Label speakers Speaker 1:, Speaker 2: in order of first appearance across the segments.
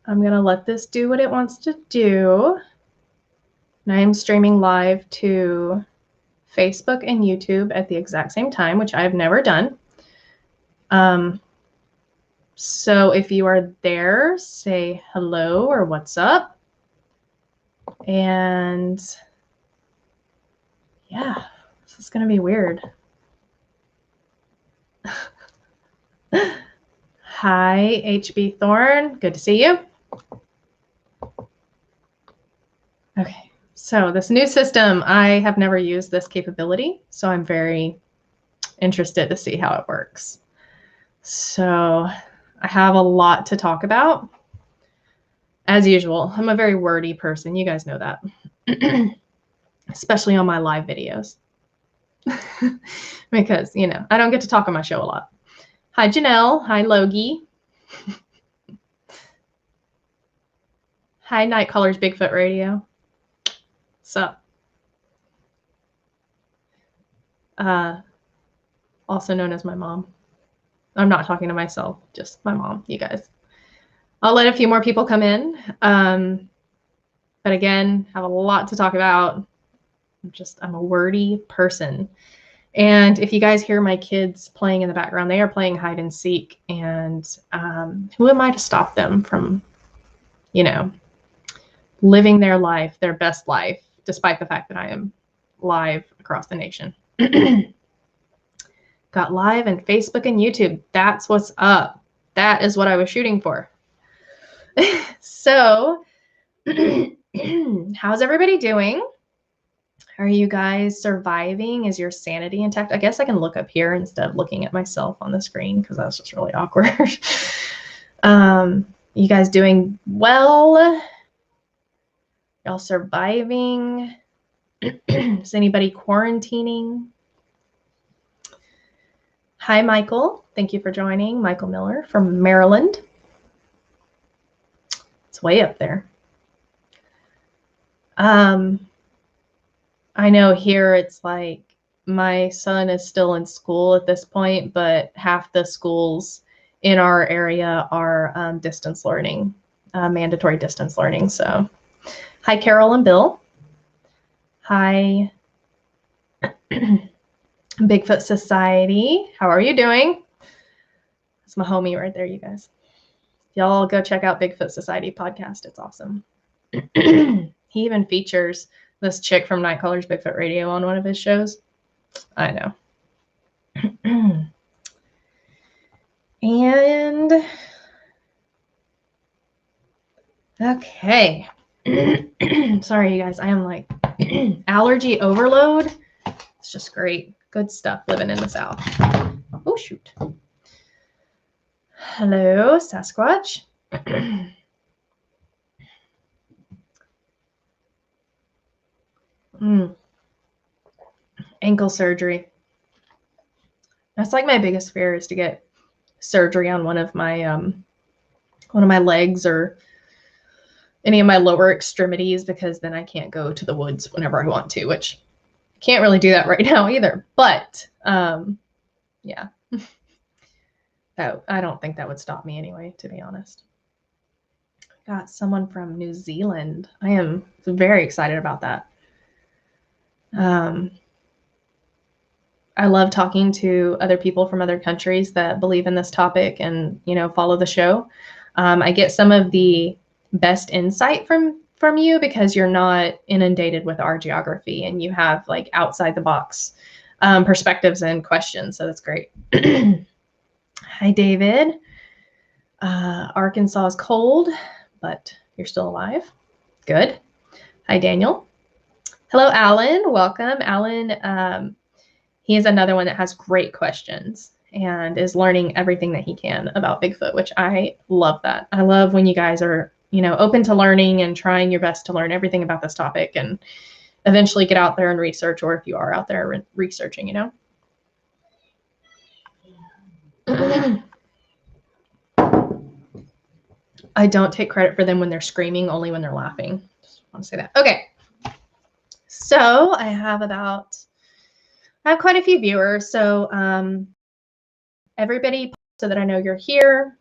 Speaker 1: I'm going to let this do what it wants to do. And I am streaming live to Facebook and YouTube at the exact same time, which I've never done. So if you are there, say hello or what's up. And yeah, this is going to be weird. Hi, HB Thorne. Good to see you. Okay, so this new system, I have never used this capability, so I'm very interested to see how it works. So I have a lot to talk about. As usual, I'm a very wordy person. You guys know that, especially on my live videos. Because, you know, I don't get to talk on my show a lot. Hi, Janelle. Hi, Logie. Hi, Nite Callers Bigfoot Radio. Sup? Also known as my mom. I'm not talking to myself, just my mom, you guys. I'll let a few more people come in. But again, have a lot to talk about. I'm a wordy person. And if you guys hear my kids playing in the background, they are playing hide and seek. And who am I to stop them from, you know, living their life, their best life, despite the fact that I am live across the nation. Got live on Facebook and YouTube. That's what's up. That is what I was shooting for. So, how's everybody doing? Are you guys surviving? Is your sanity intact? I guess I can look up here instead of looking at myself on the screen because that's just really awkward. You guys doing well? Y'all surviving? Is anybody quarantining? Hi, Michael. Thank you for joining. Michael Miller from Maryland. It's way up there. I know here it's like my son is still in school at this point, but half the schools in our area are distance learning, mandatory distance learning. So hi, Carol and Bill. Hi, Bigfoot Society. How are you doing? That's my homie right there, you guys. Y'all go check out Bigfoot Society podcast. It's awesome. He even features this chick from Nite Callers Bigfoot Radio on one of his shows. I know. And okay. Sorry, you guys. I am like allergy overload. It's just great. Good stuff living in the South. Oh, shoot. Hello, Sasquatch. Ankle surgery. That's like my biggest fear is to get surgery on one of my legs or any of my lower extremities, because then I can't go to the woods whenever I want to, which I can't really do that right now either. But yeah. I don't think that would stop me anyway, to be honest. Got someone from New Zealand. I am very excited about that. I love talking to other people from other countries that believe in this topic and, you know, follow the show. I get some of the best insight from you because you're not inundated with our geography and you have like outside the box perspectives and questions. So that's great. Hi, David. Arkansas is cold, but you're still alive. Good. Hi, Daniel. Hello, Alan. Welcome. Alan, he is another one that has great questions and is learning everything that he can about Bigfoot, which I love that. I love when you guys are, you know, open to learning and trying your best to learn everything about this topic and eventually get out there and research, or if you are out there researching, you know. I don't take credit for them when they're screaming, only when they're laughing. Just want to say that. Okay. So I have quite a few viewers. So everybody, so that I know you're here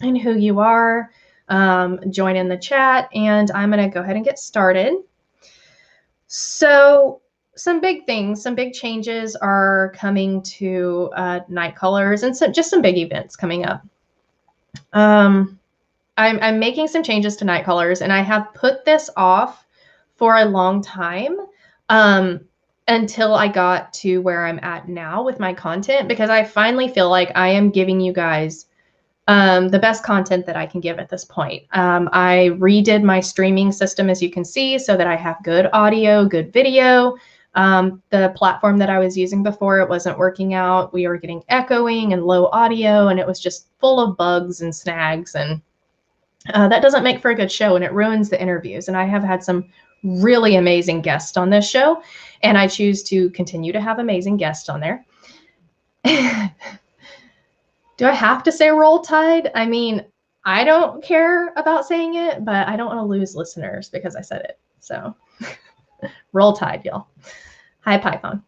Speaker 1: and who you are. join in the chat, and I'm going to go ahead and get started. So some big things, some big changes are coming to Nite Callers, and so just some big events coming up. I'm making some changes to Nite Callers, and I have put this off for a long time until I got to where I'm at now with my content, because I finally feel like I am giving you guys the best content that I can give at this point. I redid my streaming system, as you can see, so that I have good audio, good video. The platform that I was using before, it wasn't working out. We were getting echoing and low audio, and it was just full of bugs and snags, and that doesn't make for a good show, and it ruins the interviews. And I have had some really amazing guests on this show, and I choose to continue to have amazing guests on there. Do I have to say Roll Tide? I mean, I don't care about saying it, but I don't want to lose listeners because I said it. So Roll Tide, y'all. Hi, Python.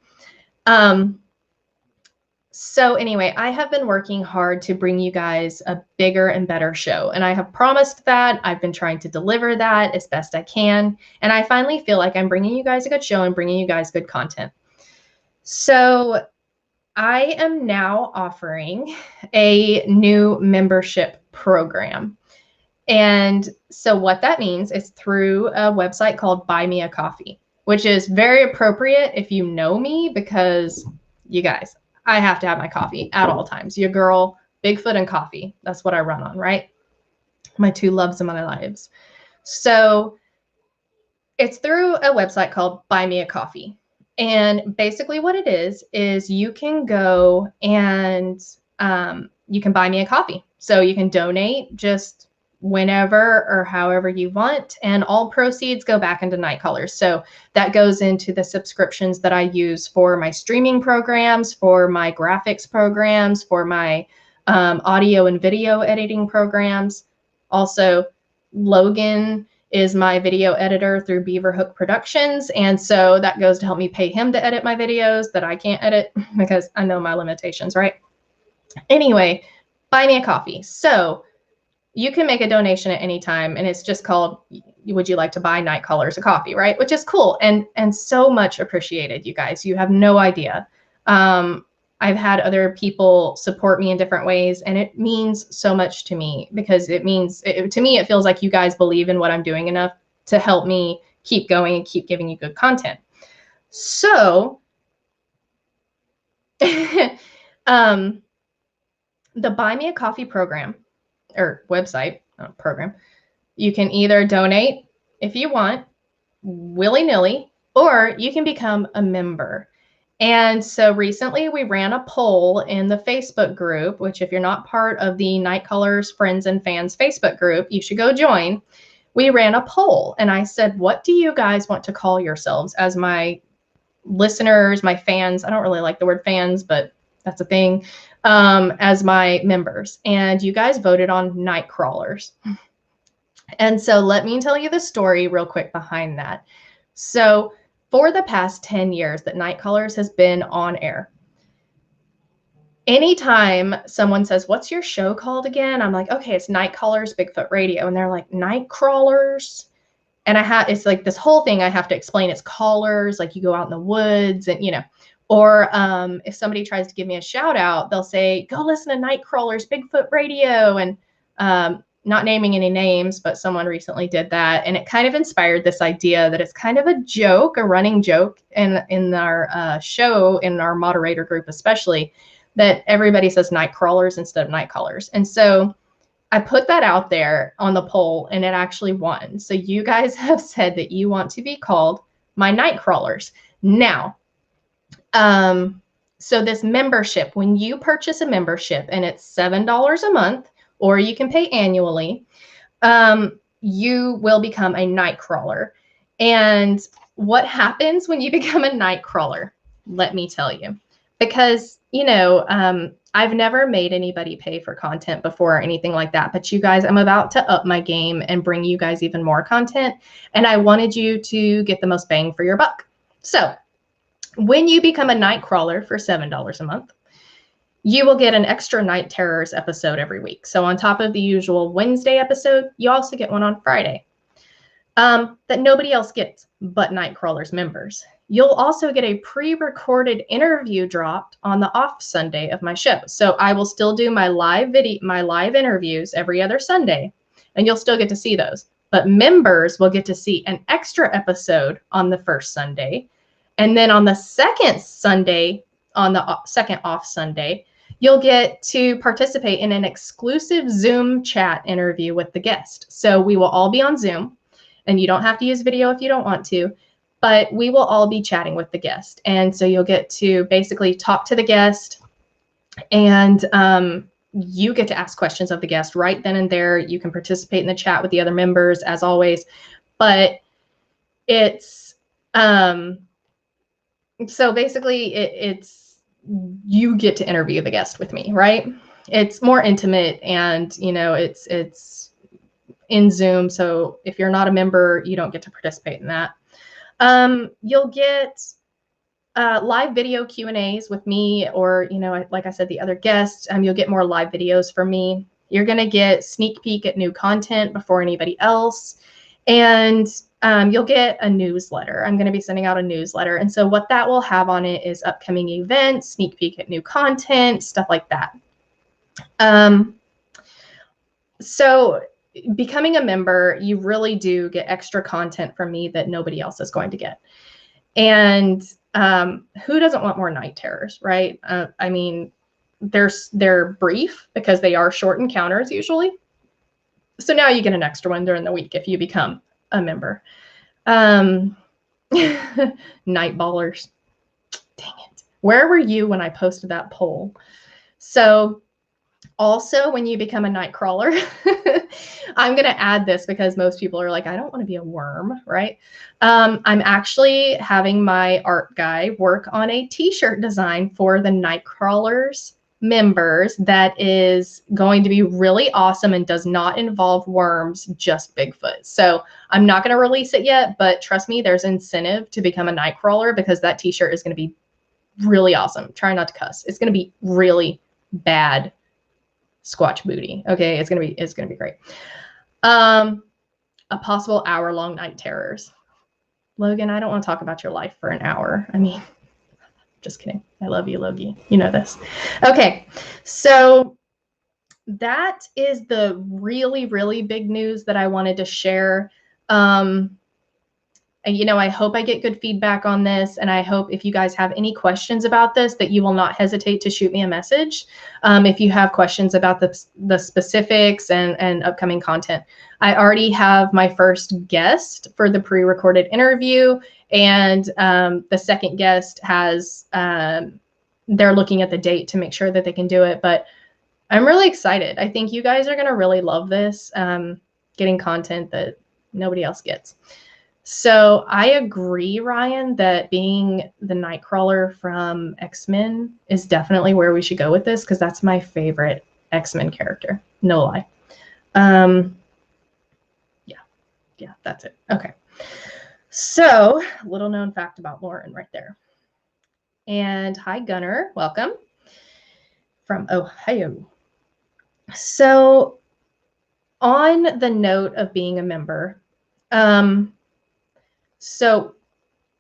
Speaker 1: So anyway, I have been working hard to bring you guys a bigger and better show. And I have promised that. I've been trying to deliver that as best I can. And I finally feel like I'm bringing you guys a good show and bringing you guys good content. So I am now offering a new membership program. And so what that means is through a website called Buy Me a Coffee, which is very appropriate if you know me, because you guys, I have to have my coffee at all times. Your girl, Bigfoot and coffee. That's what I run on, right? My two loves in my lives. So it's through a website called Buy Me a Coffee. And basically what it is you can go and you can buy me a coffee. So you can donate just whenever or however you want, and all proceeds go back into Nite Callers. So that goes into the subscriptions that I use for my streaming programs, for my graphics programs, for my audio and video editing programs. Also, Logan is my video editor through Beaverhook Productions. And so that goes to help me pay him to edit my videos that I can't edit because I know my limitations, right? Anyway, Buy Me a Coffee. So you can make a donation at any time, and it's just called, would you like to buy Nite Callers a coffee, right? Which is cool and so much appreciated, you guys. You have no idea. I've had other people support me in different ways, and it means so much to me, because it means, to me, it feels like you guys believe in what I'm doing enough to help me keep going and keep giving you good content. So the Buy Me a Coffee program, or website, program, you can either donate if you want, willy-nilly, or you can become a member. And so recently we ran a poll in the Facebook group, which if you're not part of the Nite Callers Friends and Fans Facebook group, you should go join. We ran a poll, and I said, what do you guys want to call yourselves as my listeners, my fans? I don't really like the word fans, but that's a thing. As my members. And you guys voted on Nite Crawlers. And so let me tell you the story real quick behind that. So for the past 10 years that Nite Callers has been on air, anytime someone says, what's your show called again? I'm like, okay, it's Nite Callers Bigfoot Radio. And they're like, Nite Crawlers. And it's like this whole thing I have to explain. It's callers, like you go out in the woods and, you know, or if somebody tries to give me a shout out, they'll say, go listen to Nite Crawlers Bigfoot Radio. And not naming any names, but someone recently did that. And it kind of inspired this idea that it's kind of a joke, a running joke in our show, in our moderator group especially, that everybody says Nite Crawlers instead of Nite Callers. And so I put that out there on the poll, and it actually won. So you guys have said that you want to be called my Nite Crawlers. Now, so this membership, when you purchase a membership, and it's $7 a month, or you can pay annually, you will become a Nite Crawler. And what happens when you become a Nite Crawler? Let me tell you. Because, you know, I've never made anybody pay for content before or anything like that. But you guys, I'm about to up my game and bring you guys even more content. And I wanted you to get the most bang for your buck. So when you become a Nite Crawler for $7 a month, you will get an extra Nite Terrors episode every week. So on top of the usual Wednesday episode, you also get one on Friday that nobody else gets but Nite Crawlers members. You'll also get a pre-recorded interview dropped on the off Sunday of my show. So I will still do my live interviews every other Sunday, and you'll still get to see those. But members will get to see an extra episode on the first Sunday. And then on the second Sunday, on the second off Sunday, you'll get to participate in an exclusive Zoom chat interview with the guest. So we will all be on Zoom, and you don't have to use video if you don't want to, but we will all be chatting with the guest. And so you'll get to basically talk to the guest, and you get to ask questions of the guest right then and there. You can participate in the chat with the other members as always, but it's, so basically it's, you get to interview the guest with me, right? It's more intimate, and you know, it's in Zoom. So if you're not a member, you don't get to participate in that. You'll get live video Q&As with me, or, you know, like I said, the other guests. You'll get more live videos from me. You're going to get sneak peek at new content before anybody else. And you'll get a newsletter. I'm going to be sending out a newsletter. And so what that will have on it is upcoming events, sneak peek at new content, stuff like that. So becoming a member, you really do get extra content from me that nobody else is going to get. And who doesn't want more Nite Terrors, right? I mean, they're brief because they are short encounters usually. So now you get an extra one during the week if you become a member. Night Ballers. Dang it. Where were you when I posted that poll? So also, when you become a Nite Crawler, I'm going to add this because most people are like, I don't want to be a worm, right? I'm actually having my art guy work on a t-shirt design for the Nite Crawlers members that is going to be really awesome and does not involve worms, just Bigfoot. So I'm not going to release it yet, but trust me, there's incentive to become a Nite Crawler because that t-shirt is going to be really awesome. Try not to cuss. It's going to be really bad Squatch booty. Okay, it's gonna be great. A possible hour-long Nite Terrors. Logan, I don't want to talk about your life for an hour. I mean, just kidding. I love you, Logie. You know this. Okay, so that is the really, really big news that I wanted to share. And, you know, I hope I get good feedback on this, and I hope if you guys have any questions about this, that you will not hesitate to shoot me a message. If you have questions about the specifics and upcoming content. I already have my first guest for the pre-recorded interview, and the second guest has, they're looking at the date to make sure that they can do it, but I'm really excited. I think you guys are going to really love this, getting content that nobody else gets. So I agree, Ryan, that being the Nightcrawler from X-Men is definitely where we should go with this, because that's my favorite X-Men character. No lie. Yeah, that's it. Okay. So, little known fact about Lauren right there. And hi, Gunnar. Welcome from Ohio. So, on the note of being a member, so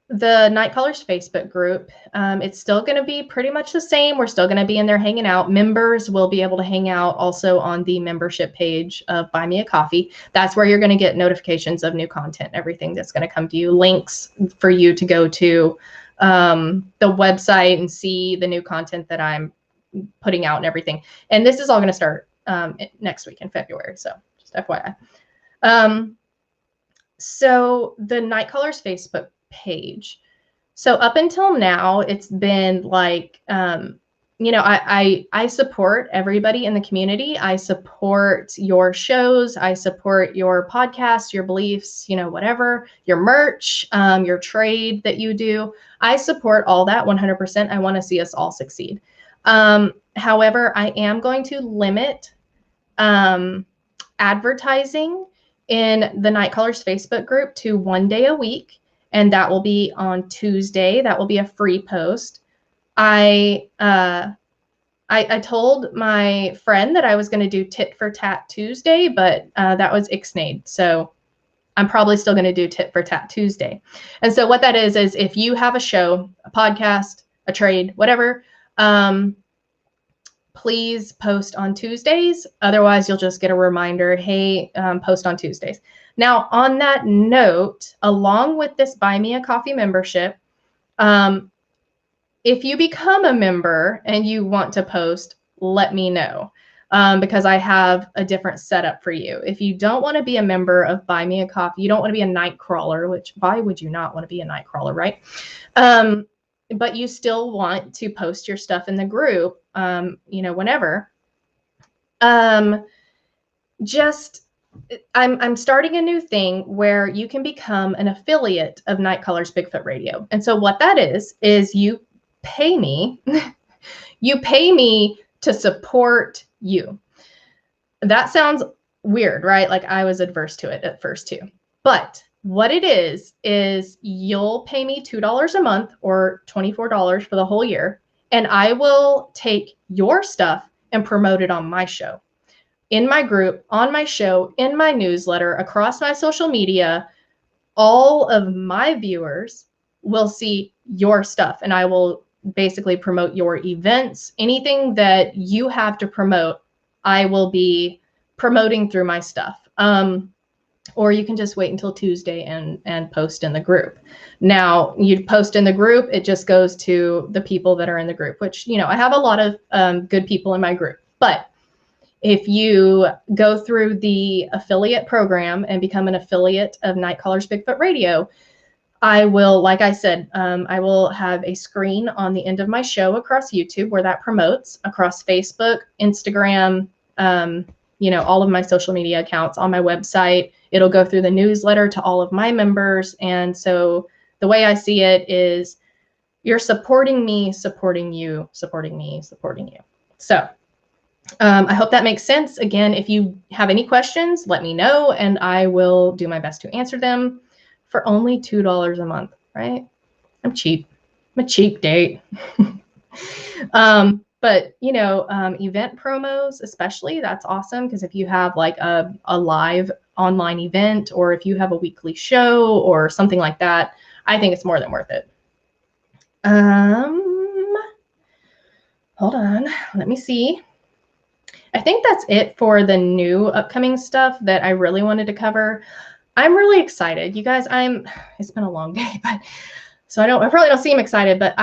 Speaker 1: the Nite Callers Facebook group, it's still going to be pretty much the same. We're still going to be in there hanging out. Members will be able to hang out also on the membership page of Buy Me a Coffee. That's where you're going to get notifications of new content, everything that's going to come to you, links for you to go to the website and see the new content that I'm putting out and everything. And this is all going to start next week in February. So just FYI. So the Nite Callers Facebook page. So up until now, it's been like, you know, I support everybody in the community. I support your shows. I support your podcasts, your beliefs, you know, whatever, your merch, your trade that you do. I support all that 100%. I want to see us all succeed. However, I am going to limit advertising in the Nite Callers Facebook group to 1 day a week, and that will be on Tuesday. That will be a free post. I I told my friend that I was going to do Tit for Tat Tuesday, but that was ixnayed. So I'm probably still going to do Tit for Tat Tuesday. And so what that is if you have a show, a podcast, a trade, whatever, please post on Tuesdays. Otherwise, you'll just get a reminder, hey, post on Tuesdays. Now, on that note, along with this Buy Me a Coffee membership, if you become a member and you want to post, let me know, because I have a different setup for you. If you don't want to be a member of Buy Me a Coffee, you don't want to be a Nite Crawler, which why would you not want to be a Nite Crawler, right? But you still want to post your stuff in the group, whenever. I'm starting a new thing where you can become an affiliate of Nite Callers Bigfoot Radio. And so what that is you pay me, you pay me to support you. That sounds weird, right? Like I was adverse to it at first too. But what it is you'll pay me $2 a month or $24 for the whole year, and I will take your stuff and promote it on my show, in my group, on my show, in my newsletter, across my social media. All of my viewers will see your stuff, and I will basically promote your events. Anything that you have to promote, I will be promoting through my stuff. Or you can just wait until Tuesday and post in the group. Now, you post in the group, it just goes to the people that are in the group, which, I have a lot of good people in my group. But if you go through the affiliate program and become an affiliate of Nite Callers Bigfoot Radio, I will, like I said, I will have a screen on the end of my show across YouTube where that promotes, across Facebook, Instagram, all of my social media accounts, on my website. It'll go through the newsletter to all of my members. And so the way I see it is you're supporting me, supporting you, supporting me, supporting you. So I hope that makes sense. Again, if you have any questions, let me know, and I will do my best to answer them for only $2 a month, right? I'm cheap. I'm a cheap date. But event promos, especially, that's awesome, because if you have like a live online event, or if you have a weekly show or something like that, I think it's more than worth it. Hold on, let me see. I think that's it for the new upcoming stuff that I really wanted to cover. I'm really excited, you guys. It's been a long day, but so I probably don't seem excited, but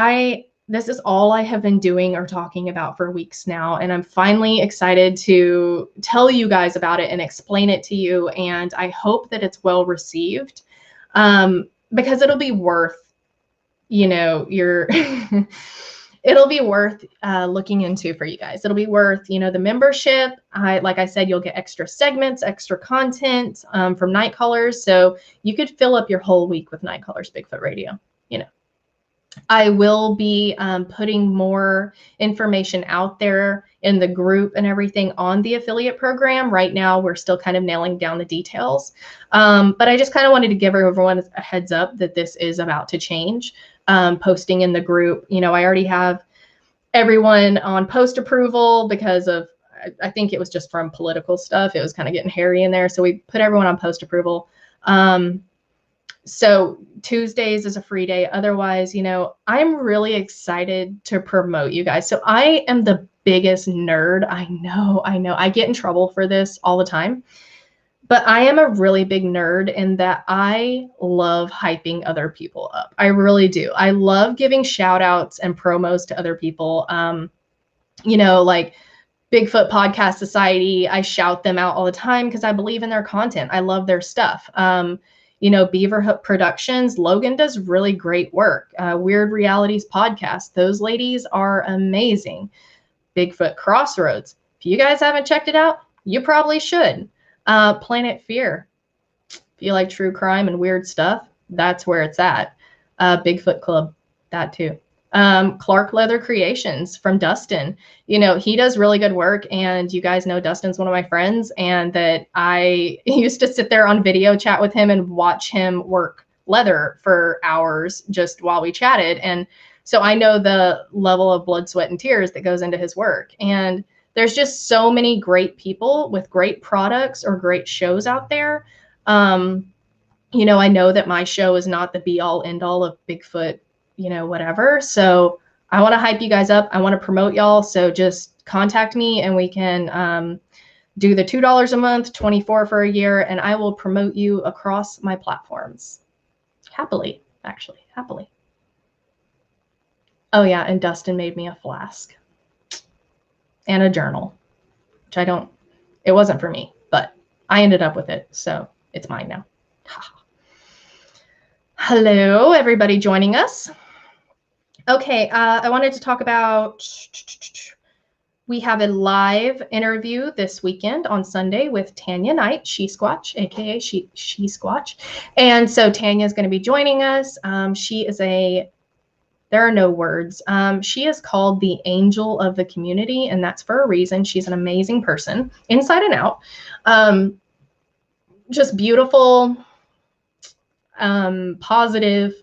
Speaker 1: this is all I have been doing or talking about for weeks now. And I'm finally excited to tell you guys about it and explain it to you. And I hope that it's well received, because it'll be worth, it'll be worth looking into for you guys. It'll be worth, the membership. Like I said, you'll get extra segments, extra content from Nite Callers. So you could fill up your whole week with Nite Callers Bigfoot Radio, I will be putting more information out there in the group and everything on the affiliate program. Right now, we're still kind of nailing down the details. But I just kind of wanted to give everyone a heads up that this is about to change. Posting in the group, I already have everyone on post approval because of, I think it was just from political stuff. It was kind of getting hairy in there. So we put everyone on post approval. So Tuesdays is a free day. Otherwise, I'm really excited to promote you guys. So I am the biggest nerd. I know. I get in trouble for this all the time. But I am a really big nerd in that I love hyping other people up. I really do. I love giving shout outs and promos to other people. Like Bigfoot Podcast Society, I shout them out all the time because I believe in their content. I love their stuff. Beaverhook Productions, Logan does really great work. Weird Realities Podcast, those ladies are amazing. Bigfoot Crossroads, if you guys haven't checked it out, you probably should. Planet Fear, if you like true crime and weird stuff, that's where it's at. Bigfoot Club, that too. Clark Leather Creations from Dustin. He does really good work, and you guys know Dustin's one of my friends, and that I used to sit there on video chat with him and watch him work leather for hours just while we chatted. And So I know the level of blood, sweat, and tears that goes into his work. And there's just so many great people with great products or great shows out there. You know, I know that my show is not the be all end all of Bigfoot, you know, whatever. So I want to hype you guys up. I want to promote y'all. So just contact me and we can do the $2 a month, 24 for a year, and I will promote you across my platforms. Happily, actually, happily. Oh yeah, and Dustin made me a flask and a journal, which it wasn't for me, but I ended up with it, so it's mine now. Hello, everybody joining us. Okay, I wanted to talk about, we have a live interview this weekend on Sunday with Tanya Nite, She Squatch, aka She Squatch. And so Tanya is going to be joining us. She is there are no words. She is called the angel of the community, and that's for a reason. She's an amazing person, inside and out. Just beautiful, positive,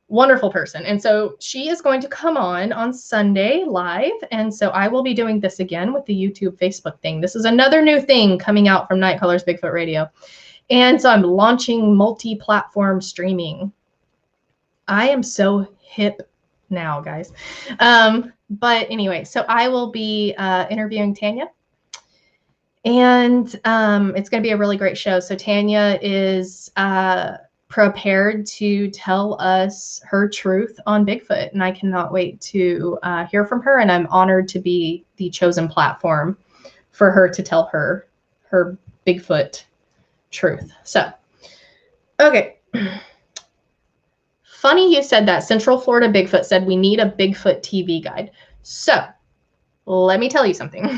Speaker 1: wonderful person. And so she is going to come on Sunday live. And so I will be doing this again with the YouTube, Facebook thing. This is another new thing coming out from Nite Callers Bigfoot Radio. And so I'm launching multi-platform streaming. I am so hip now, guys. But anyway, so I will be interviewing Tanya. And it's going to be a really great show. So Tanya is prepared to tell us her truth on Bigfoot, and I cannot wait to hear from her, and I'm honored to be the chosen platform for her to tell her Bigfoot truth. So, okay. Funny you said that. Central Florida Bigfoot said we need a Bigfoot TV guide. So, let me tell you something.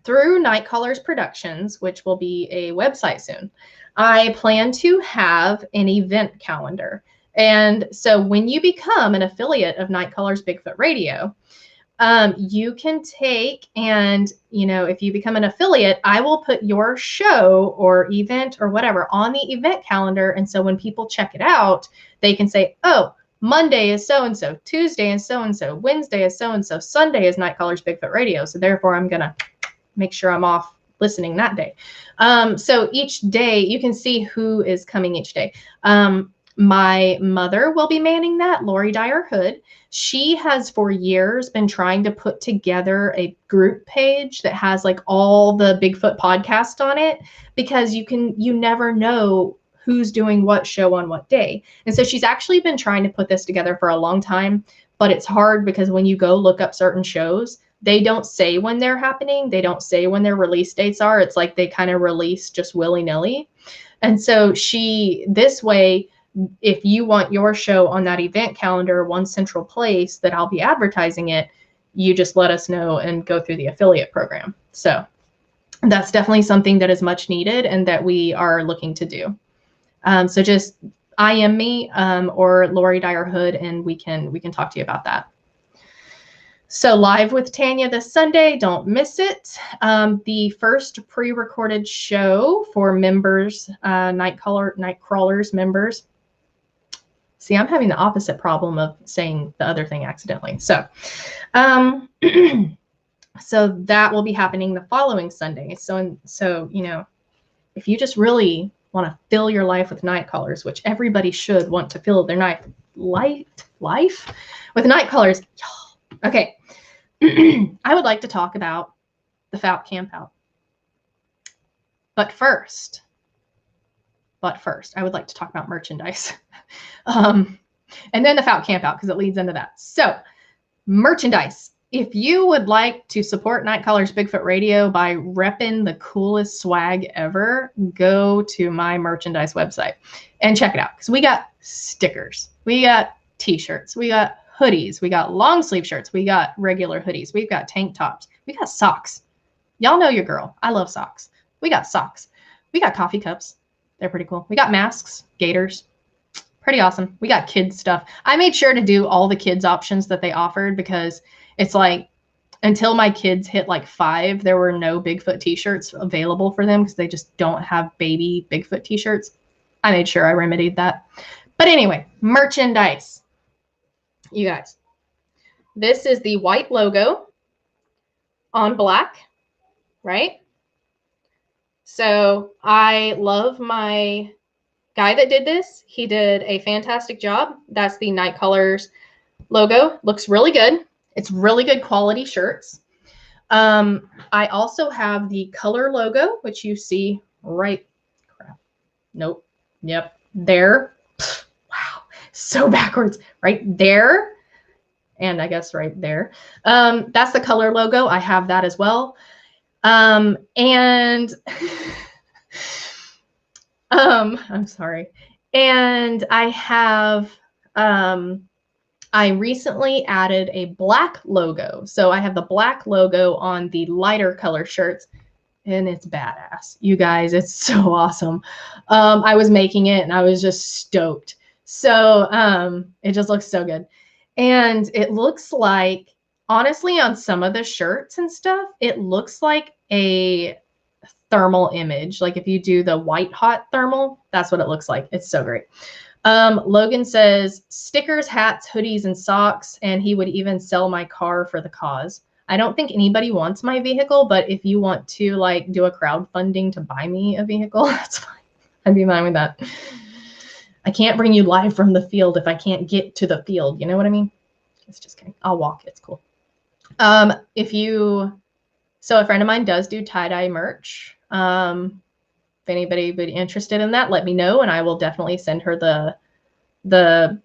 Speaker 1: Through Nite Callers Productions, which will be a website soon, I plan to have an event calendar. And so when you become an affiliate of Nite Callers Bigfoot Radio, you can take and, you know, if you become an affiliate, I will put your show or event or whatever on the event calendar. And so when people check it out, they can say, oh, Monday is so-and-so, Tuesday is so-and-so, Wednesday is so-and-so, Sunday is Nite Callers Bigfoot Radio. So therefore I'm going to make sure I'm off listening that day. So each day you can see who is coming each day. My mother will be manning that, Lori Dyer Hood. She has for years been trying to put together a group page that has like all the Bigfoot podcasts on it, because you never know who's doing what show on what day. And so she's actually been trying to put this together for a long time, but it's hard because when you go look up certain shows, they don't say when they're happening. They don't say when their release dates are. It's like they kind of release just willy-nilly. And so this way, if you want your show on that event calendar, one central place that I'll be advertising it, you just let us know and go through the affiliate program. So that's definitely something that is much needed and that we are looking to do. So just IM me or Lori Dyer Hood, and we can talk to you about that. So live with Tanya this Sunday, don't miss it. The first pre-recorded show for members, Nite Crawlers members. See, I'm having the opposite problem of saying the other thing accidentally. So, so that will be happening the following Sunday. So you know, if you just really want to fill your life with Nite Callers, which everybody should want to fill their life with Nite Callers. Okay, I would like to talk about the FOUT campout. But first, I would like to talk about merchandise. And then the FOUT campout, because it leads into that. So, merchandise. If you would like to support Nite Callers Bigfoot Radio by repping the coolest swag ever, go to my merchandise website and check it out. Because we got stickers, we got t-shirts, we got hoodies, we got long sleeve shirts, we got regular hoodies, we've got tank tops, we got socks. Y'all know your girl. I love socks. We got socks. We got coffee cups. They're pretty cool. We got masks, gaiters. Pretty awesome. We got kids stuff. I made sure to do all the kids options that they offered because it's like until my kids hit like 5, there were no Bigfoot t-shirts available for them because they just don't have baby Bigfoot t-shirts. I made sure I remedied that. But anyway, merchandise. You guys, this is the white logo on black, right? So I love my guy that did this. He did a fantastic job. That's the Nite Callers logo. Looks really good. It's really good quality shirts. I also have the color logo, which you see right. Crap. Nope. Yep. There. Wow. So backwards. Right there. And I guess right there. That's the color logo. I have that as well. And I'm sorry. And I have, I recently added a black logo. So I have the black logo on the lighter color shirts, and it's badass. You guys, it's so awesome. I was making it and I was just stoked. So it just looks so good. And it looks like, honestly, on some of the shirts and stuff, it looks like a thermal image. Like if you do the white hot thermal, that's what it looks like. It's so great. Logan says stickers, hats, hoodies, and socks, and he would even sell my car for the cause. I don't think anybody wants my vehicle, but if you want to like do a crowdfunding to buy me a vehicle, that's fine. I'd be fine with that. I can't bring you live from the field if I can't get to the field. You know what I mean? It's just kidding. I'll walk. It's cool. So a friend of mine does do tie-dye merch. If anybody would be interested in that, let me know, and I will definitely send her the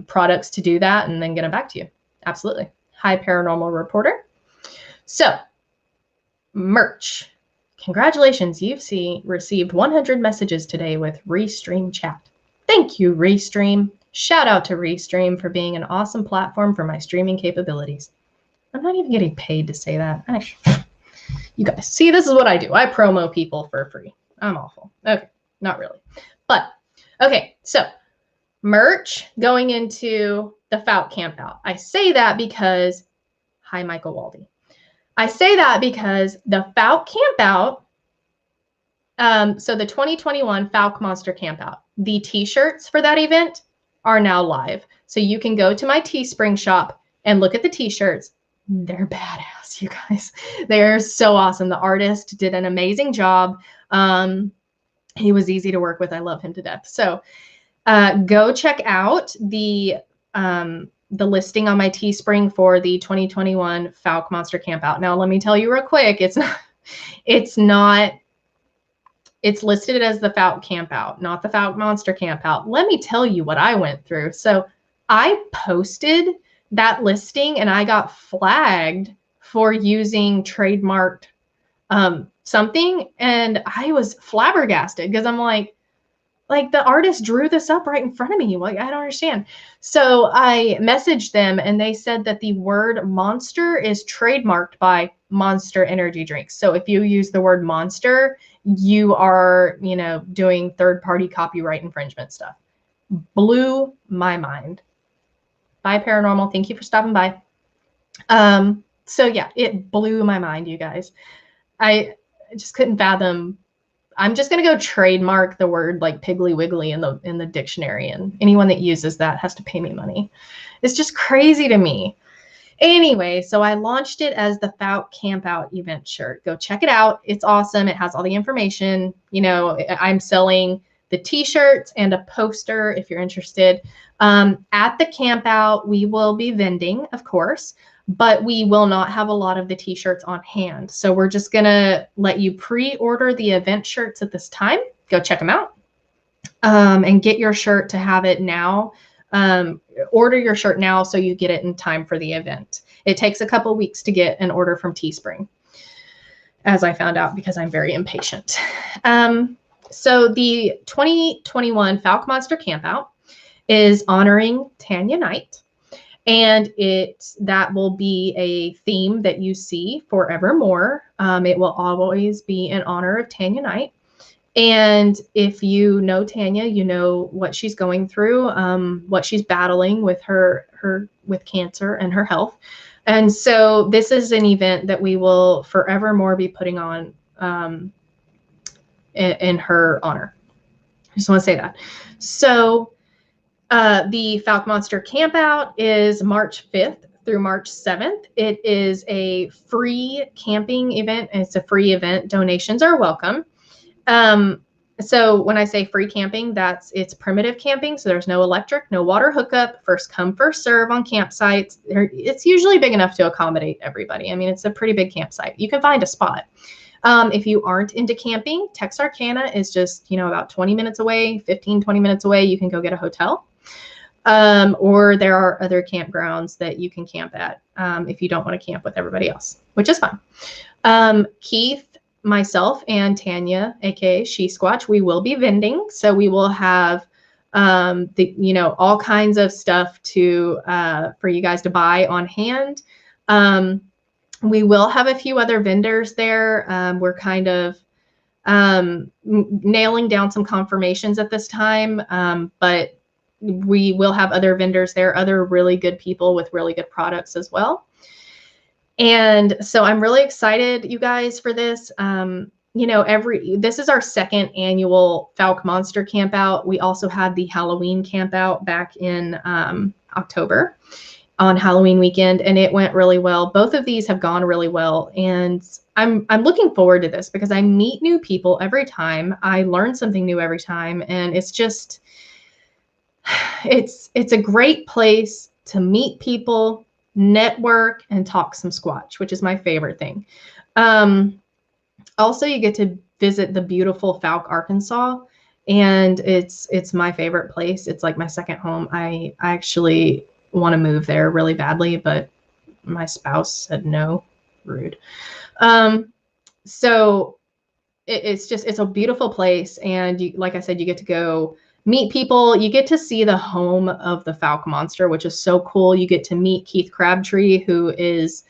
Speaker 1: products to do that and then get them back to you. Absolutely. Hi, Paranormal Reporter. So, merch. Congratulations, you've received 100 messages today with Restream chat. Thank you, Restream. Shout out to Restream for being an awesome platform for my streaming capabilities. I'm not even getting paid to say that. You guys, see, this is what I do. I promo people for free. I'm awful. Okay, not really. But, okay, so merch going into the Fout Campout. I say that because, hi, Michael Waldy. I say that because the Fout Campout, so the 2021 Falk Monster Campout, the t-shirts for that event are now live. So you can go to my Teespring shop and look at the t-shirts. They're badass, you guys. They're so awesome. The artist did an amazing job. He was easy to work with. I love him to death. So go check out the listing on my Teespring for the 2021 Falk Monster Campout. Now, let me tell you real quick, it's listed as the Falk Campout, not the Falk Monster Campout. Let me tell you what I went through. So I posted that listing and I got flagged for using trademarked something, and I was flabbergasted because I'm like the artist drew this up right in front of me. Like, I don't understand. So I messaged them and they said that the word monster is trademarked by Monster Energy Drinks. So if you use the word monster, you are, doing third-party copyright infringement stuff. Blew my mind. Bye, Paranormal. Thank you for stopping by. So yeah, it blew my mind, you guys. I just couldn't fathom. I'm just gonna go trademark the word like Piggly Wiggly in the dictionary, and anyone that uses that has to pay me money. It's just crazy to me. Anyway, so I launched it as the Fout Campout event shirt. Go check it out. It's awesome. It has all the information. I'm selling the t-shirts and a poster if you're interested. At the campout, we will be vending, of course, but we will not have a lot of the t-shirts on hand. So we're just going to let you pre-order the event shirts at this time. Go check them out and get your shirt to have it now. Order your shirt now so you get it in time for the event. It takes a couple weeks to get an order from Teespring, as I found out because I'm very impatient. So the 2021 Falk Monster Campout is honoring Tanya Knight, and that will be a theme that you see forevermore. It will always be in honor of Tanya Knight. And if you know Tanya, you know what she's going through, what she's battling with with cancer and her health. And so this is an event that we will forevermore be putting on in her honor. I just want to say that. So The Falk Monster Campout is March 5th through March 7th. It is a free camping event. It's a free event. Donations are welcome. So when I say free camping, it's primitive camping. So there's no electric, no water hookup, first come, first serve on campsites. It's usually big enough to accommodate everybody. I mean, it's a pretty big campsite. You can find a spot. If you aren't into camping, Texarkana is just, about 20 minutes away, 15, 20 minutes away. You can go get a hotel. Or there are other campgrounds that you can camp at if you don't want to camp with everybody else, which is fun. Keith, myself, and Tanya, aka She Squatch, we will be vending. So we will have all kinds of stuff for you guys to buy on hand. We will have a few other vendors there. We're kind of nailing down some confirmations at this time, but we will have other vendors there, other really good people with really good products as well. And so I'm really excited, you guys, for this. This is our second annual Falk Monster Campout. We also had the Halloween Campout back in October on Halloween weekend, and it went really well. Both of these have gone really well, and I'm looking forward to this because I meet new people every time. I learn something new every time, and it's just it's a great place to meet people, network, and talk some Squatch, which is my favorite thing. Also, you get to visit the beautiful Falk, Arkansas, and it's my favorite place. It's like my second home. I actually want to move there really badly, but my spouse said no. Rude. So it's a beautiful place, and like I said, you get to go meet people. You get to see the home of the Falk Monster, which is so cool. You get to meet Keith Crabtree, who is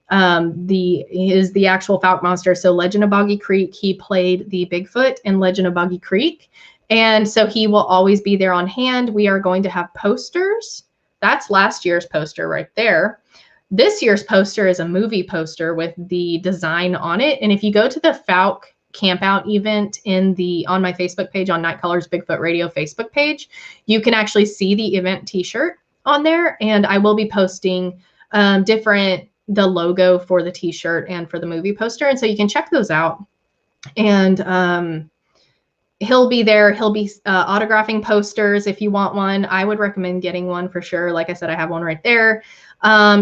Speaker 1: the actual Falk Monster. So Legend of Boggy Creek, he played the Bigfoot in Legend of Boggy Creek, and so he will always be there on hand. We are going to have posters. That's last year's poster right there. This year's poster is a movie poster with the design on it. And if you go to the Falk Campout event on my Facebook page, on Nite Callers Bigfoot Radio Facebook page, you can actually see the event t-shirt on there. And I will be posting the logo for the t-shirt and for the movie poster. And so you can check those out. And he'll be there. He'll be autographing posters if you want one. I would recommend getting one for sure. Like I said, I have one right there.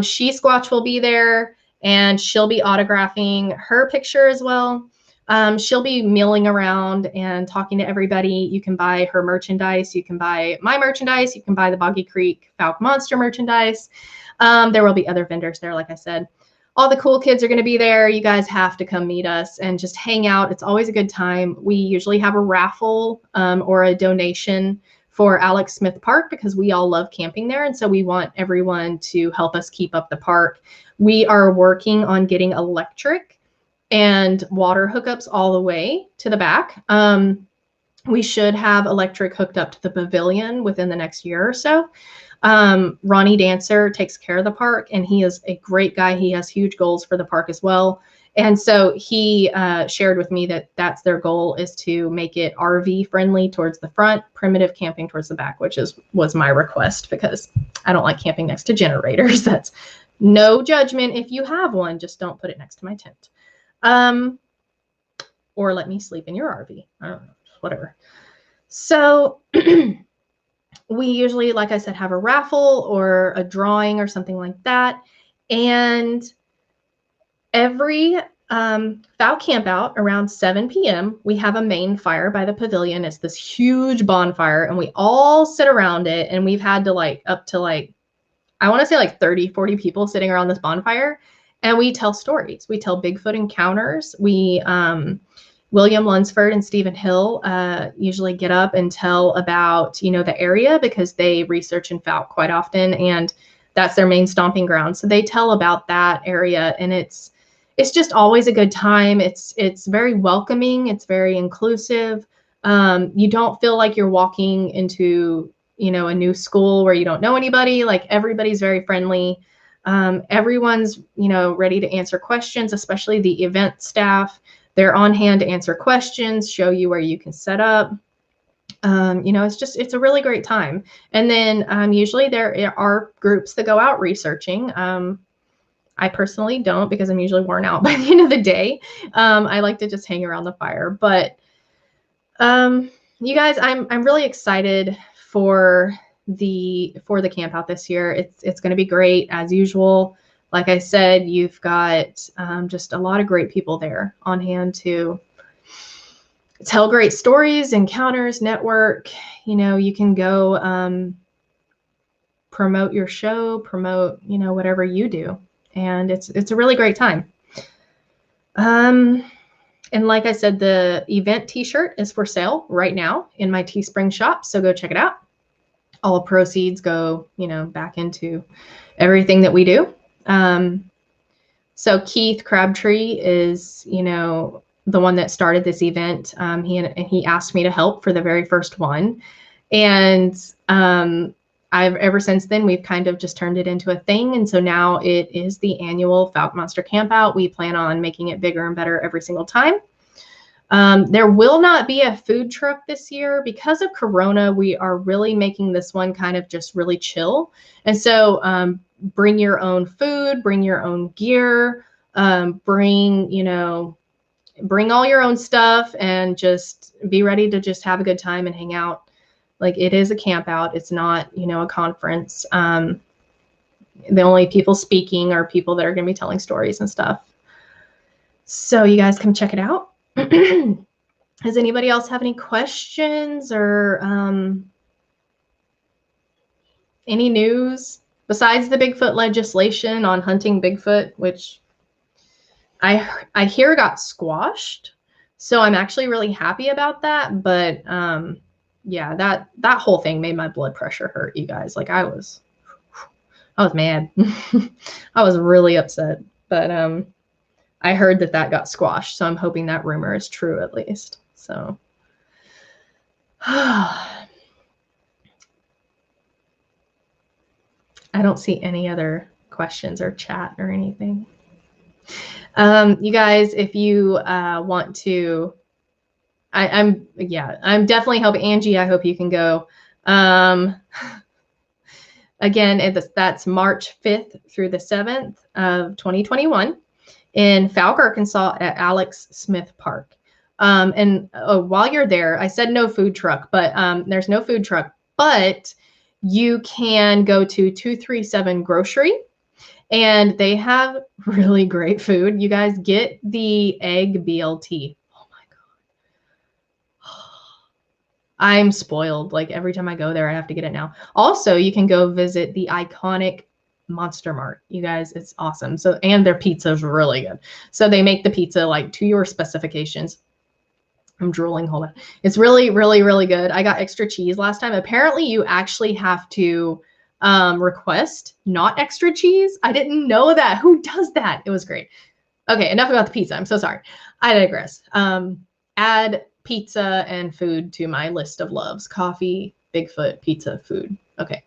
Speaker 1: She Squatch will be there, and she'll be autographing her picture as well. She'll be milling around and talking to everybody. You can buy her merchandise. You can buy my merchandise. You can buy the Boggy Creek Falk Monster merchandise. There will be other vendors there, like I said. All the cool kids are going to be there. You guys have to come meet us and just hang out. It's always a good time. We usually have a raffle or a donation for Alex Smith Park because we all love camping there. And so we want everyone to help us keep up the park. We are working on getting electric and water hookups all the way to the back. We should have electric hooked up to the pavilion within the next year or so. Ronnie Dancer takes care of the park, and he is a great guy. He has huge goals for the park as well. And so he shared with me that that's their goal, is to make it RV friendly towards the front, primitive camping towards the back, which was my request because I don't like camping next to generators. That's no judgment if you have one, just don't put it next to my tent. Or let me sleep in your RV. I don't know, whatever. So we usually, like I said, have a raffle or a drawing or something like that. And every Falk Campout around 7 p.m., we have a main fire by the pavilion. It's this huge bonfire, and we all sit around it. And we've had to up to I want to say 30, 40 people sitting around this bonfire. And we tell stories. We tell Bigfoot encounters. William Lunsford and Stephen Hill usually get up and tell about, the area because they research in Falk quite often, and that's their main stomping ground. So they tell about that area, and it's just always a good time. It's very welcoming. It's very inclusive. You don't feel like you're walking into, a new school where you don't know anybody. Everybody's very friendly. Everyone's, ready to answer questions, especially the event staff. They're on hand to answer questions, show you where you can set up. You know, it's a really great time. And then usually there are groups that go out researching. I personally don't, because I'm usually worn out by the end of the day. I like to just hang around the fire. But you guys, I'm really excited for the camp out this year. It's going to be great as usual. Like I said, you've got just a lot of great people there on hand to tell great stories, encounters, network. You know, you can go promote your show, promote, you know, whatever you do. And it's a really great time. And like I said, the event t-shirt is for sale right now in my Teespring shop. So go check it out. All proceeds go, you know, back into everything that we do. So Keith Crabtree is, you know, the one that started this event. He asked me to help for the very first one. And ever since then, we've kind of just turned it into a thing. And so now it is the annual Falcon Monster Campout. We plan on making it bigger and better every single time. There will not be a food truck this year because of Corona. We are really making this one kind of just really chill. And so bring your own food, bring your own gear, bring all your own stuff, and just be ready to just have a good time and hang out. Like, it is a camp out. It's not, you know, a conference. The only people speaking are people that are going to be telling stories and stuff. So you guys come check it out. Does anybody else have any questions or any news besides the Bigfoot legislation on hunting Bigfoot, which I hear got squashed. So I'm actually really happy about that. But yeah, that whole thing made my blood pressure hurt, you guys. Like, I was mad. I was really upset. But I heard that got squashed. So I'm hoping that rumor is true at least. So I don't see any other questions or chat or anything. You guys, if you want to, I'm definitely helping Angie. I hope you can go. Again, that's March 5th through the 7th of 2021 in Falk, Arkansas at Alex Smith Park. And while you're there, I said no food truck, but there's no food truck, but you can go to 237 Grocery. And they have really great food. You guys, get the egg BLT. Oh my God. I'm spoiled. Like, every time I go there, I have to get it now. Also, you can go visit the iconic Monster Mart. You guys, it's awesome. So, and their pizza is really good. So they make the pizza like to your specifications. I'm drooling. Hold on. It's really, really, really good. I got extra cheese last time. Apparently, you actually have to request not extra cheese. I didn't know that. Who does that? It was great. Okay, enough about the pizza. I'm so sorry. I digress. Add pizza and food to my list of loves. Coffee, Bigfoot, pizza, food. Okay.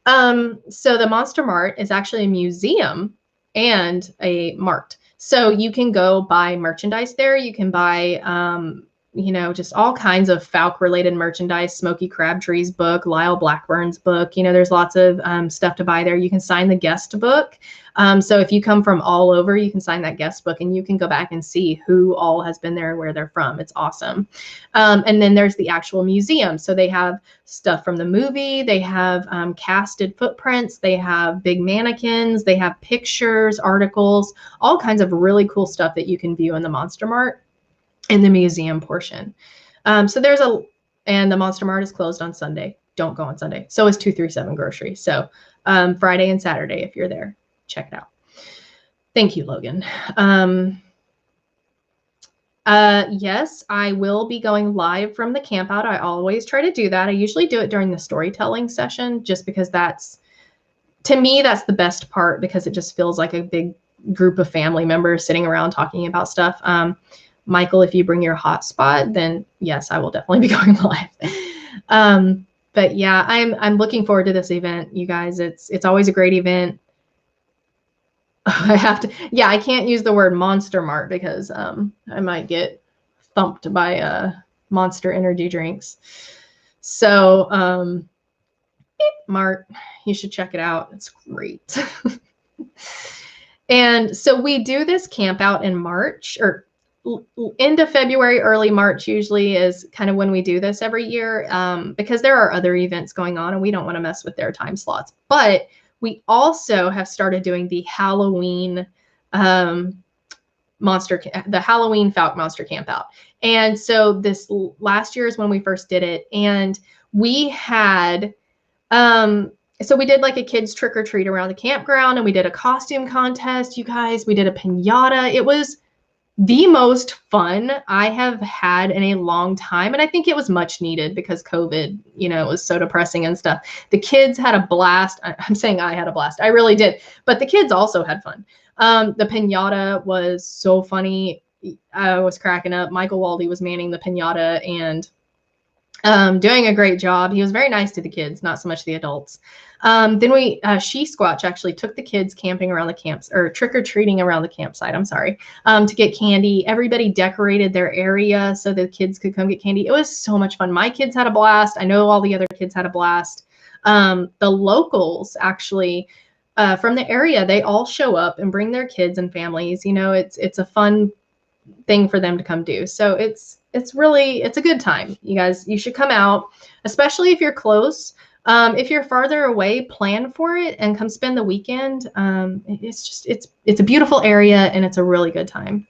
Speaker 1: So the Monster Mart is actually a museum and a mart. So you can go buy merchandise there. You can buy you know, just all kinds of Falk related merchandise, Smokey Crabtree's book, Lyle Blackburn's book. You know, there's lots of stuff to buy there. You can sign the guest book. So if you come from all over, you can sign that guest book and you can go back and see who all has been there and where they're from. It's awesome. And then there's the actual museum. So they have stuff from the movie. They have casted footprints. They have big mannequins. They have pictures, articles, all kinds of really cool stuff that you can view in the Monster Mart in the museum portion. So and the Monster Mart is closed on Sunday. Don't go on Sunday. So is 237 Grocery. So Friday and Saturday, if you're there, check it out. Thank you, Logan. Yes, I will be going live from the campout. I always try to do that. I usually do it during the storytelling session, just because to me, that's the best part, because it just feels like a big group of family members sitting around talking about stuff. Michael, if you bring your hotspot, then yes, I will definitely be going live. But yeah, I'm looking forward to this event, you guys. It's always a great event. I can't use the word Monster Mart because I might get thumped by Monster energy drinks. So, Mart, you should check it out. It's great. And so we do this camp out in March, or end of February, early March usually is kind of when we do this every year, because there are other events going on and we don't want to mess with their time slots. But we also have started doing the Halloween the Halloween Falcon Monster Camp Out. And so this last year is when we first did it. And we had, so we did like a kids trick or treat around the campground, and we did a costume contest, you guys. We did a piñata. It was the most fun I have had in a long time. And I think it was much needed because COVID, you know, it was so depressing and stuff. The kids had a blast. I'm saying I had a blast. I really did. But the kids also had fun. The piñata was so funny. I was cracking up. Michael Waldy was manning the piñata and doing a great job. He was very nice to the kids, not so much the adults. Then She Squatch actually took the kids camping around the camps, or trick-or-treating around the campsite, I'm sorry, to get candy. Everybody decorated their area so the kids could come get candy. It was so much fun. My kids had a blast. I know all the other kids had a blast. The locals actually, from the area, they all show up and bring their kids and families. You know, it's a fun thing for them to come do. So it's a good time. You guys, you should come out, especially if you're close. If you're farther away, plan for it and come spend the weekend. It's a beautiful area and it's a really good time.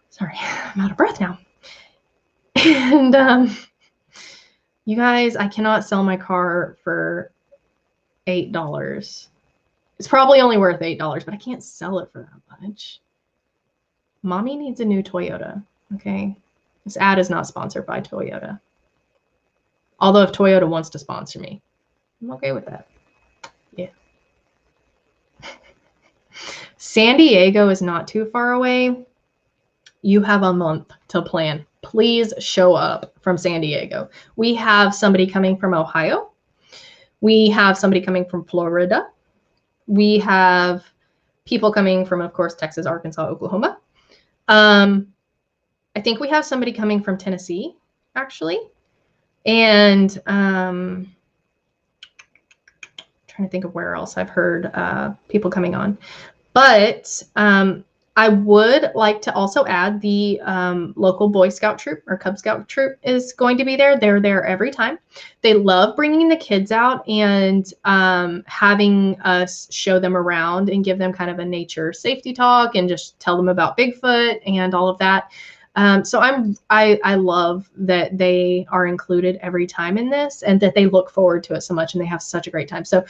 Speaker 1: Sorry, I'm out of breath now. And you guys, I cannot sell my car for $8. It's probably only worth $8, but I can't sell it for that much. Mommy needs a new Toyota. Okay. This ad is not sponsored by Toyota. Although if Toyota wants to sponsor me, I'm okay with that. Yeah. San Diego is not too far away. You have a month to plan. Please show up from San Diego. We have somebody coming from Ohio. We have somebody coming from Florida. We have people coming from, of course, Texas, Arkansas, Oklahoma. I think we have somebody coming from Tennessee, actually. And trying to think of where else I've heard people coming on. But I would like to also add the local Boy Scout troop or Cub Scout troop is going to be there. They're there every time. They love bringing the kids out and having us show them around and give them kind of a nature safety talk and just tell them about Bigfoot and all of that. So I love that they are included every time in this and that they look forward to it so much and they have such a great time. So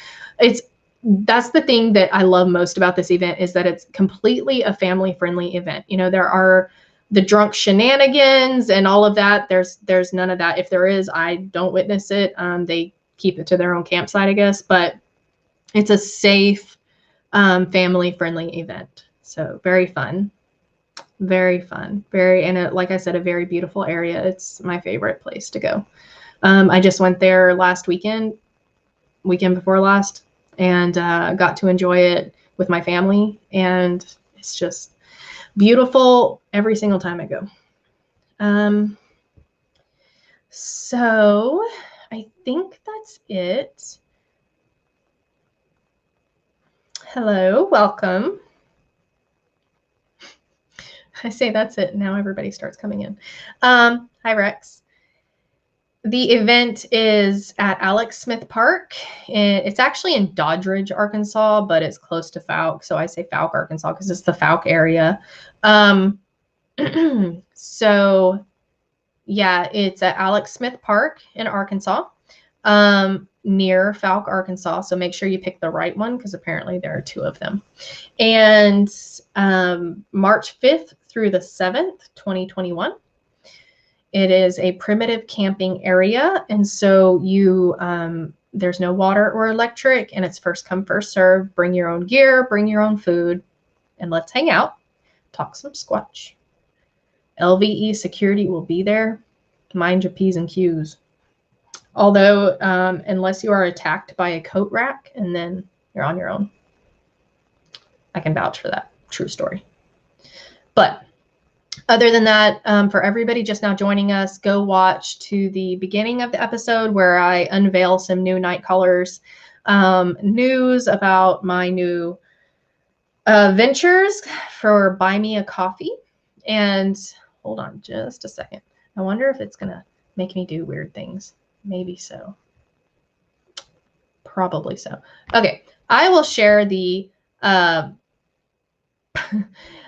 Speaker 1: that's the thing that I love most about this event is that it's completely a family-friendly event. You know, there are the drunk shenanigans and all of that. There's none of that. If there is, I don't witness it. They keep it to their own campsite, I guess. But it's a safe, family-friendly event. So very fun. Very fun. Like I said, a very beautiful area. It's my favorite place to go. I just went there last weekend before last. And got to enjoy it with my family. And it's just beautiful every single time I go. So I think that's it. Hello, welcome. I say that's it. Now everybody starts coming in. Hi, Rex. The event is at Alex Smith Park. It's actually in Doddridge, Arkansas, but it's close to Fouke. So I say Fouke, Arkansas, because it's the Fouke area. So yeah, it's at Alex Smith Park in Arkansas, near Fouke, Arkansas. So make sure you pick the right one because apparently there are two of them. And March 5th through the 7th, 2021. It is a primitive camping area, and so there's no water or electric, and it's first come, first serve. Bring your own gear, bring your own food, and let's hang out, talk some Squatch. LVE security will be there. Mind your P's and Q's. Although, unless you are attacked by a coat rack, and then you're on your own. I can vouch for that. True story. But Other than that, for everybody just now joining us, go watch to the beginning of the episode where I unveil some new Nite Callers news about my new ventures for Buy Me a Coffee. And hold on just a second. I wonder if it's going to make me do weird things. Maybe so. Probably so. Okay, I will share the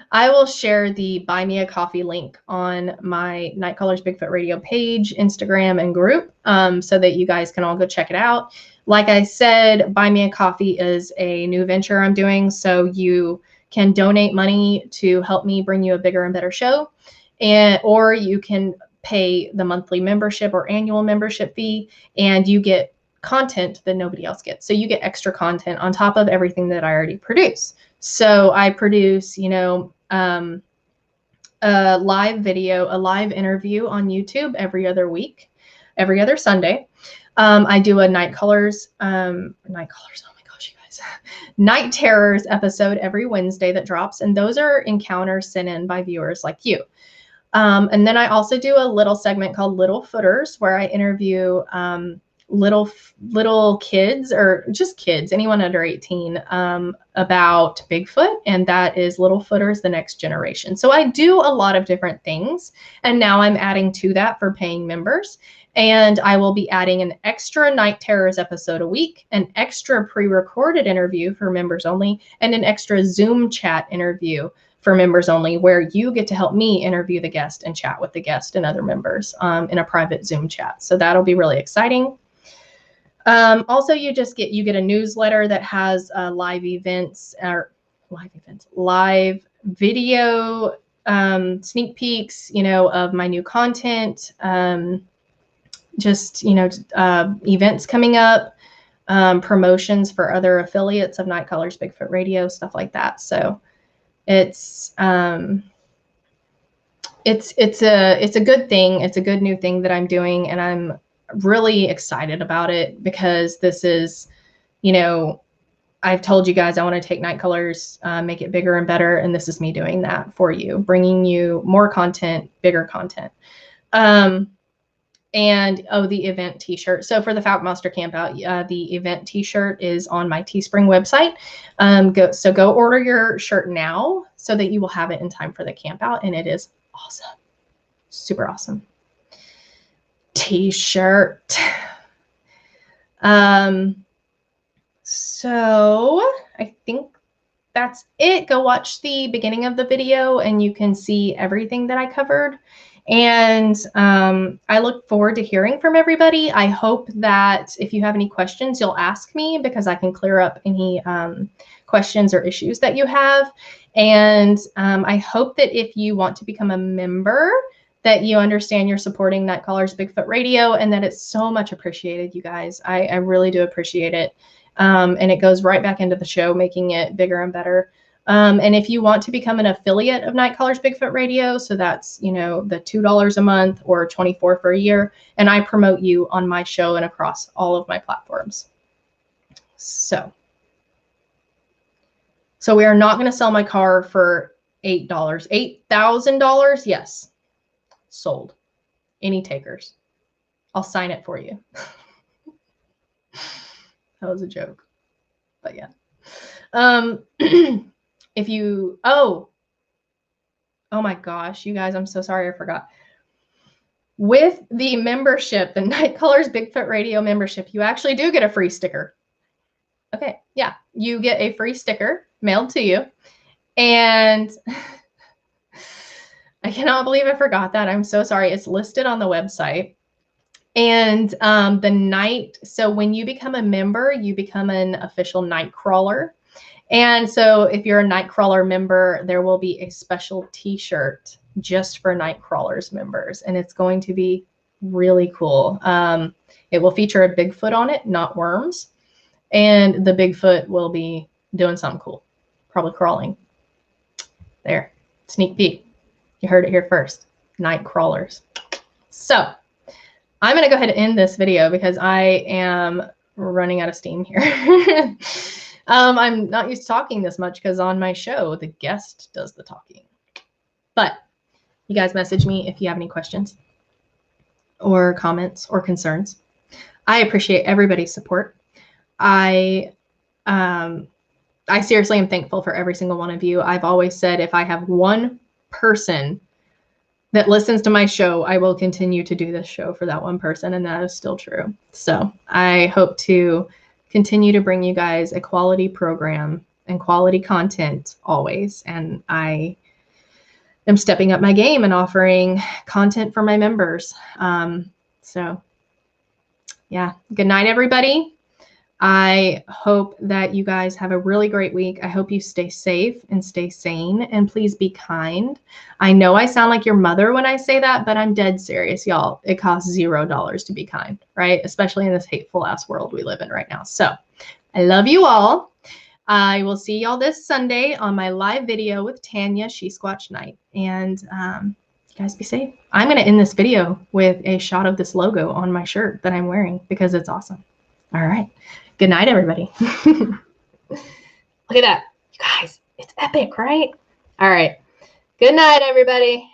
Speaker 1: I will share the Buy Me a Coffee link on my Nite Callers Bigfoot Radio page, Instagram, and group, so that you guys can all go check it out. Like I said, Buy Me a Coffee is a new venture I'm doing, so you can donate money to help me bring you a bigger and better show, or you can pay the monthly membership or annual membership fee, and you get content that nobody else gets. So you get extra content on top of everything that I already produce. So I produce, a live video, a live interview on YouTube every other week, every other Sunday. I do a Nite Callers, oh my gosh, you guys, Nite Terrors episode every Wednesday that drops. And those are encounters sent in by viewers like you. And then I also do a little segment called Little Footers where I interview little kids, or just kids, anyone under 18, about Bigfoot, and that is Little Footers, the Next Generation. So I do a lot of different things, and now I'm adding to that for paying members, and I will be adding an extra Nite Terrors episode a week, an extra pre-recorded interview for members only, and an extra Zoom chat interview for members only, where you get to help me interview the guest and chat with the guest and other members in a private Zoom chat. So that'll be really exciting. Also, you get a newsletter that has live video sneak peeks, of my new content, events coming up, promotions for other affiliates of Nite Callers Bigfoot Radio, stuff like that. So it's a good thing. It's a good new thing that I'm doing, and I'm really excited about it because this is, I've told you guys I want to take Nite Callers, make it bigger and better, and this is me doing that for you, bringing you more content, bigger content. And the event t-shirt. So for the Falcon Monster Campout, the event t-shirt is on my Teespring website. Go order your shirt now so that you will have it in time for the campout, and it is awesome, super awesome t-shirt. So I think that's it. Go watch the beginning of the video and you can see everything that I covered. And I look forward to hearing from everybody. I hope that if you have any questions, you'll ask me, because I can clear up any questions or issues that you have. And I hope that if you want to become a member, that you understand you're supporting Nite Callers Bigfoot Radio, and that it's so much appreciated, you guys. I really do appreciate it. And it goes right back into the show, making it bigger and better. And if you want to become an affiliate of Nite Callers Bigfoot Radio, so that's, the $2 a month or $24 for a year, and I promote you on my show and across all of my platforms. So we are not going to sell my car for $8. $8,000? Yes. Sold. Any takers? I'll sign it for you. That was a joke, but yeah. If you, oh my gosh, you guys, I'm so sorry, I forgot. With the membership, the Nite Callers Bigfoot Radio membership, you actually do get a free sticker. Okay, yeah, you get a free sticker mailed to you. And I cannot believe I forgot that. I'm so sorry. It's listed on the website. And so when you become a member, you become an official Nite Crawler. And so if you're a Nite Crawler member, there will be a special t-shirt just for Nite Crawlers members. And it's going to be really cool. It will feature a Bigfoot on it, not worms. And the Bigfoot will be doing something cool, probably crawling. There, sneak peek. You heard it here first, Nite Crawlers. So I'm going to go ahead and end this video because I am running out of steam here. I'm not used to talking this much because on my show, the guest does the talking. But You guys message me if you have any questions or comments or concerns. I appreciate everybody's support. I seriously am thankful for every single one of you. I've always said if I have one person that listens to my show, I will continue to do this show for that one person, and that is still true. So I hope to continue to bring you guys a quality program and quality content always. And I am stepping up my game and offering content for my members. So yeah, good night, everybody. I hope that you guys have a really great week. I hope you stay safe and stay sane, and please be kind. I know I sound like your mother when I say that, but I'm dead serious, y'all. It costs $0 to be kind, right? Especially in this hateful ass world we live in right now. So I love you all. I will see y'all this Sunday on my live video with Tanya, She Squatch Night. And you guys be safe. I'm going to end this video with a shot of this logo on my shirt that I'm wearing because it's awesome. All right. Good night, everybody. Look at that. You guys, it's epic, right? All right. Good night, everybody.